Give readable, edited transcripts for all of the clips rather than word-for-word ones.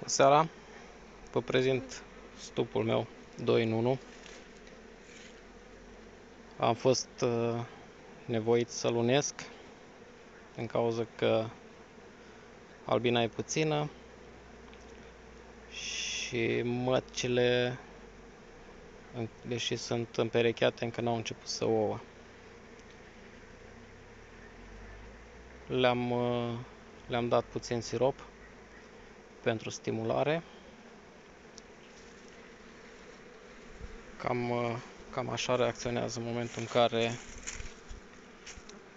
Seara, vă prezint stupul meu 2 în 1. Am fost nevoit să-l unesc din cauza că albina e puțină și măcile, deși sunt împerecheate, încă n-au început să ouă. Le-am dat puțin sirop pentru stimulare. Cam așa reacționează în momentul în care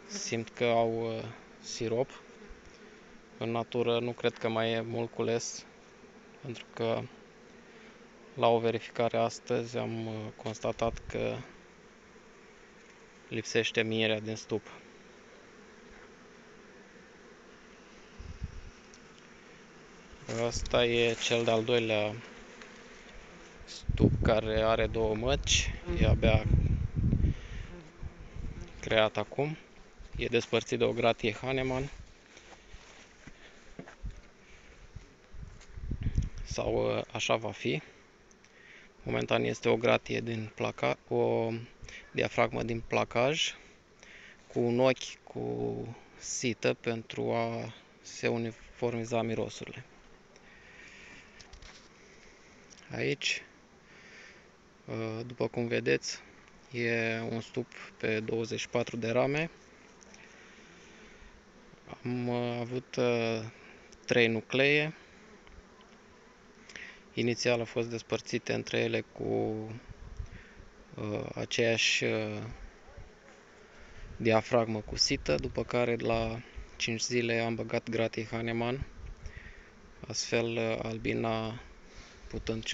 simt că au sirop. În natură nu cred că mai e mult cules, pentru că la o verificare astăzi am constatat că lipsește mierea din stup. Asta e cel de-al doilea stup care are două măci, e abia creat acum, e despărțit de o gratie Hahnemann, sau așa va fi. Momentan este o gratie din o diafragmă din placaj cu un ochi cu sită pentru a se uniformiza mirosurile. Aici, după cum vedeți, e un stup pe 24 de rame. Am avut 3 nuclee. Inițial au fost despărțite între ele cu aceeași diafragmă cu sită, după care la 5 zile am băgat gratii Hahnemann, astfel albina putând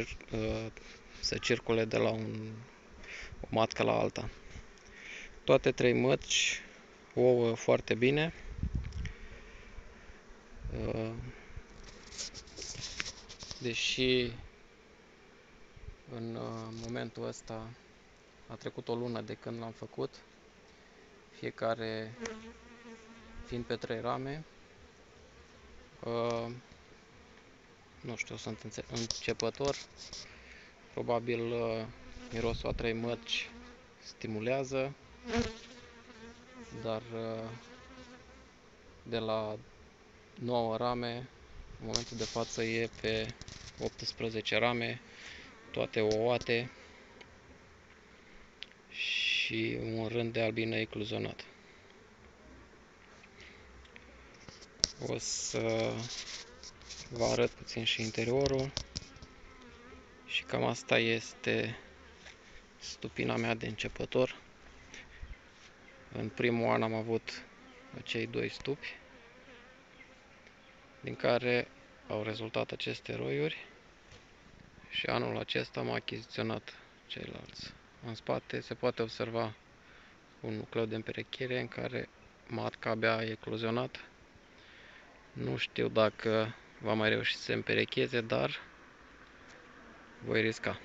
să circule de la o matcă la alta. Toate 3 măci ouă foarte bine. Deși în momentul ăsta a trecut o lună de când l-am făcut, fiecare fiind pe 3 rame, nu știu, sunt începător, probabil mirosul a 3 măci stimulează, dar de la 9 rame, în momentul de față e pe 18 rame, toate ouate și un rând de albină ecluzionată. O să vă arăt puțin și interiorul și cam asta este stupina mea de începător. În primul an am avut acei 2 stupi, din care au rezultat aceste roiuri și anul acesta am achiziționat ceilalți. În spate se poate observa un nucleu de împerechiere în care matca abia a ecluzionat. Nu știu dacă va mai reuși să se împerecheze, dar voi risca.